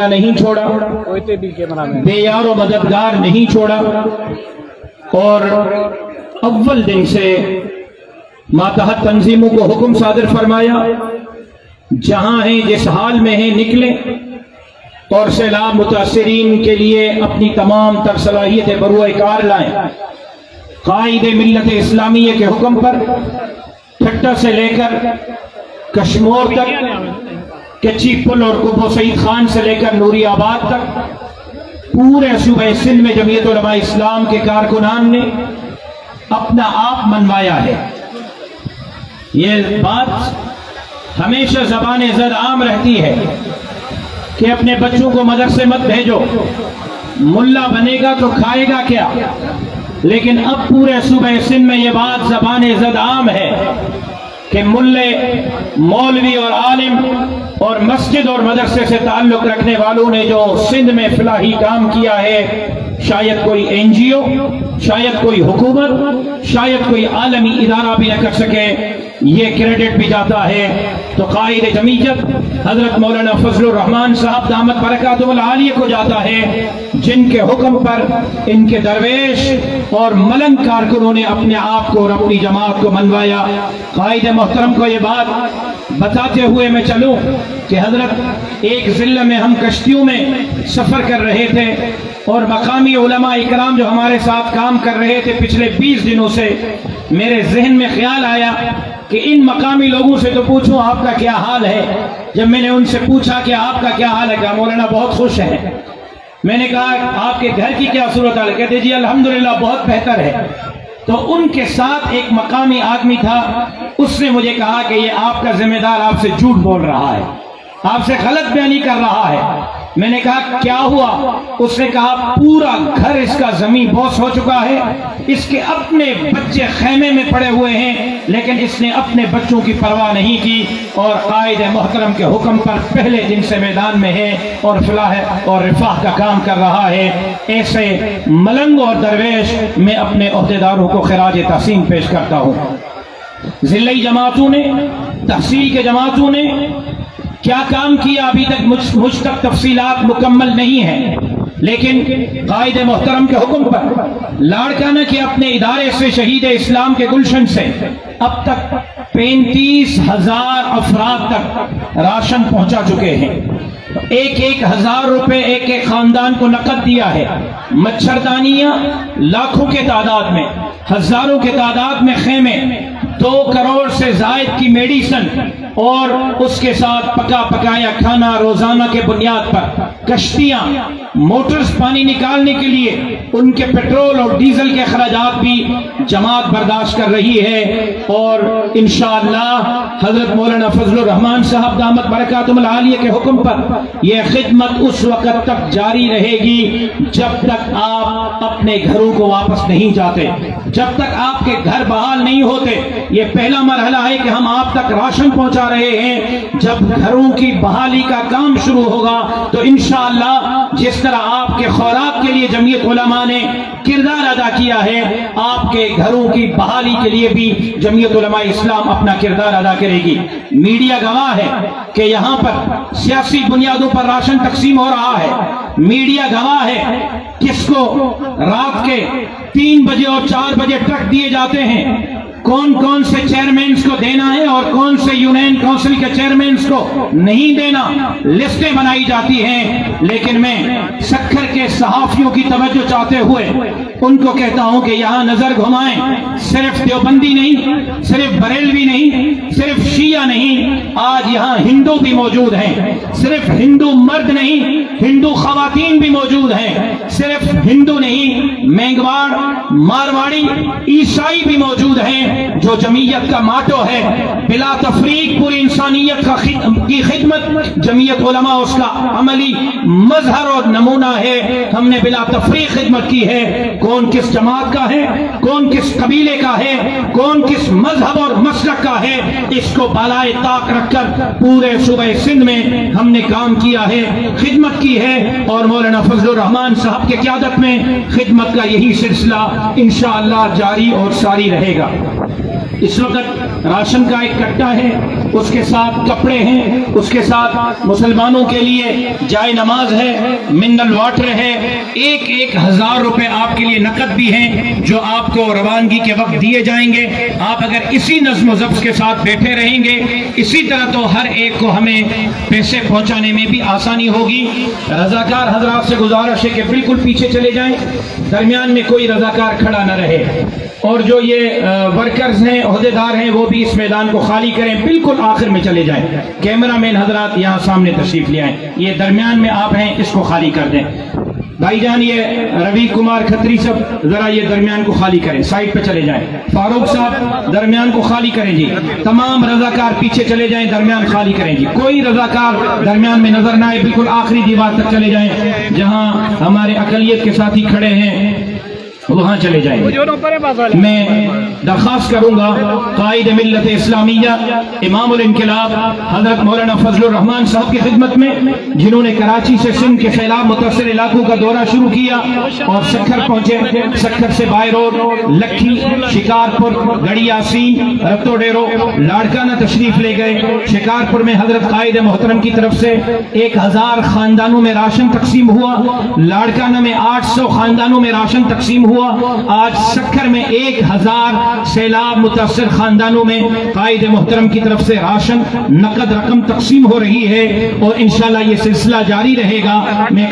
نہیں چھوڑا، بے یار و مددگار نہیں چھوڑا، اور اول دن سے ماتحت تنظیموں کو حکم صادر فرمایا جہاں ہیں جس حال میں ہیں نکلیں اور سیلاب متاثرین کے لیے اپنی تمام تر صلاحیتیں بروئے کار لائیں۔ قائد ملت اسلامیہ کے حکم پر ٹھٹا سے لے کر کشمور تک، کچی پل اور کبو سعید خان سے لے کر نوری آباد تک پورے صوبہ سندھ میں جمعیت علماء اسلام کے کارکنان نے اپنا آپ منوایا ہے۔ یہ بات ہمیشہ زبان زد عام رہتی ہے کہ اپنے بچوں کو مدرسے مت بھیجو، ملا بنے گا تو کھائے گا کیا، لیکن اب پورے صوبہ سندھ میں یہ بات زبان زد عام ہے کہ ملے، مولوی اور عالم اور مسجد اور مدرسے سے تعلق رکھنے والوں نے جو سندھ میں فلاحی کام کیا ہے، شاید کوئی این جی او، شاید کوئی حکومت، شاید کوئی عالمی ادارہ بھی نہ کر سکے، یہ کریڈٹ بھی جاتا ہے۔ تو قائد جمعیت حضرت مولانا فضل الرحمان صاحب دامت برکاتہ العالیہ کو جاتا ہے، جن کے حکم پر ان کے درویش اور ملنگ کارکنوں نے اپنے آپ کو اور اپنی جماعت کو منوایا۔ قائد محترم کو یہ بات بتاتے ہوئے میں چلوں کہ حضرت ایک ضلع میں ہم کشتیوں میں سفر کر رہے تھے اور مقامی علماء اکرام جو ہمارے ساتھ کام کر رہے تھے پچھلے 20 دنوں سے، میرے ذہن میں خیال آیا کہ ان مقامی لوگوں سے تو پوچھوں آپ کا کیا حال ہے۔ جب میں نے ان سے پوچھا کہ آپ کا کیا حال ہے، کہا مولانا بہت خوش ہے۔ میں نے کہا آپ کے گھر کی کیا صورت ہے، کہتے جی الحمدللہ بہت بہتر ہے۔ تو ان کے ساتھ ایک مقامی آدمی تھا، اس نے مجھے کہا کہ یہ آپ کا ذمہ دار آپ سے جھوٹ بول رہا ہے، آپ سے غلط بیانی کر رہا ہے۔ میں نے کہا کیا ہوا؟ اس نے کہا پورا گھر اس کا زمین بوس ہو چکا ہے، اس کے اپنے بچے خیمے میں پڑے ہوئے ہیں، لیکن اس نے اپنے بچوں کی پرواہ نہیں کی اور قائد محترم کے حکم پر پہلے دن سے میدان میں ہے اور فلاح اور رفاہ کا کام کر رہا ہے۔ ایسے ملنگ اور درویش میں اپنے عہدیداروں کو خراج تحسین پیش کرتا ہوں۔ ضلعی جماعتوں نے، تحصیل کے جماعتوں نے کیا کام کیا ابھی تک مجھ تک تفصیلات مکمل نہیں ہیں، لیکن قائد محترم کے حکم پر لاڑکانہ کے اپنے ادارے سے شہید اسلام کے گلشن سے اب تک 35,000 افراد تک راشن پہنچا چکے ہیں۔ 1,000 روپے ایک ایک خاندان کو نقد دیا ہے۔ مچھردانیاں لاکھوں کے تعداد میں، ہزاروں کے تعداد میں خیمے، 2 کروڑ سے زائد کی میڈیسن اور اس کے ساتھ پکا پکایا کھانا روزانہ کے بنیاد پر، کشتیاں، موٹرز پانی نکالنے کے لیے ان کے پیٹرول اور ڈیزل کے اخراجات بھی جماعت برداشت کر رہی ہے۔ اور انشاءاللہ حضرت مولانا فضل الرحمان صاحب دامت برکاتہ العالیہ کے حکم پر یہ خدمت اس وقت تک جاری رہے گی جب تک آپ اپنے گھروں کو واپس نہیں جاتے، جب تک آپ کے گھر بحال نہیں ہوتے۔ یہ پہلا مرحلہ ہے کہ ہم آپ تک راشن پہنچا رہے ہیں، جب گھروں کی بحالی کا کام شروع ہوگا تو انشاءاللہ جس طرح آپ کے خوراک کے لیے جمعیت علماء نے کردار ادا کیا ہے، آپ کے گھروں کی بحالی کے لیے بھی جمعیت علماء اسلام اپنا کردار ادا کرے گی۔ میڈیا گواہ ہے کہ یہاں پر سیاسی بنیادوں پر راشن تقسیم ہو رہا ہے، میڈیا گواہ ہے کس کو رات کے 3 بجے اور 4 بجے ٹرک دیے جاتے ہیں، کون کون سے چیئرمینز کو دینا ہے اور کون سے یونین کونسل کے چیئرمینز کو نہیں دینا، لسٹیں بنائی جاتی ہیں۔ لیکن میں سکھر کے صحافیوں کی توجہ چاہتے ہوئے ان کو کہتا ہوں کہ یہاں نظر گھمائیں، صرف دیوبندی نہیں، صرف بریلوی نہیں، صرف شیعہ نہیں، آج یہاں ہندو بھی موجود ہیں، صرف ہندو مرد نہیں، ہندو خواتین بھی موجود ہیں، صرف ہندو نہیں، مینگواڑ، مارواڑی، عیسائی بھی موجود ہیں، جو جمعیت کا ماٹو ہے بلا تفریق پوری انسانیت کی خدمت۔ جمعیت علماء اس کا عملی مظہر اور نمونہ ہے، ہم نے بلا تفریق خدمت کی ہے۔ کون کس جماعت کا ہے، کون کس قبیلے کا ہے، کون کس مذہب اور مسلک کا ہے، اس کو بالائے طاق رکھ کر پورے صوبہ سندھ میں ہم نے کام کیا ہے، خدمت کی ہے، اور مولانا فضل الرحمان صاحب کے قیادت میں خدمت کا یہی سلسلہ انشاءاللہ جاری اور ساری رہے گا۔ اس وقت راشن کا ایک کٹا ہے، اس کے ساتھ کپڑے ہیں، اس کے ساتھ مسلمانوں کے لیے جائے نماز ہے، منرل واٹر ہے، 1,000 روپے آپ کے لیے نقد بھی ہیں جو آپ کو روانگی کے وقت دیے جائیں گے۔ آپ اگر اسی نظم و ضبط کے ساتھ بیٹھے رہیں گے اسی طرح تو ہر ایک کو ہمیں پیسے پہنچانے میں بھی آسانی ہوگی۔ رضاکار حضرات سے گزارش ہے کہ بالکل پیچھے چلے جائیں، درمیان میں کوئی رضاکار کھڑا نہ رہے، اور جو یہ ورکرز ہیں، عہدیدار ہیں، وہ بھی اس میدان کو خالی کریں، بالکل آخر میں چلے جائیں۔ کیمرہ مین حضرات یہاں سامنے تشریف لے آئیں، یہ درمیان میں آپ ہیں، اس کو خالی کر دیں۔ بھائی جان یہ روی کمار کھتری صاحب ذرا یہ درمیان کو خالی کریں، سائٹ پہ چلے جائیں۔ فاروق صاحب درمیان کو خالی کریں جی، تمام رضاکار پیچھے چلے جائیں، درمیان خالی کریں جی، کوئی رضاکار درمیان میں نظر نہ آئے، بالکل آخری دیوار تک چلے جائیں، جہاں ہمارے اقلیت کے ساتھی کھڑے ہیں وہاں چلے جائیں۔ میں درخواست کروں گا قائد ملت اسلامیہ امام الانقلاب حضرت مولانا فضل الرحمان صاحب کی خدمت میں، جنہوں نے کراچی سے سندھ کے سیلاب متاثر علاقوں کا دورہ شروع کیا اور سکھر پہنچے، سکھر سے بائی روڈ، لکھی، شکارپور، گڑی یاسین، رتو ڈیرو، لاڑکانہ تشریف لے گئے۔ شکارپور میں حضرت قائد محترم کی طرف سے 1,000 خاندانوں میں راشن تقسیم ہوا، لاڑکانہ میں 800 خاندانوں میں راشن تقسیم ہوا، آج سکھر میں 1,000 سیلاب متاثر خاندانوں میں قائد محترم کی طرف سے راشن نقد رقم تقسیم ہو رہی ہے، اور انشاءاللہ یہ سلسلہ جاری رہے گا۔ میں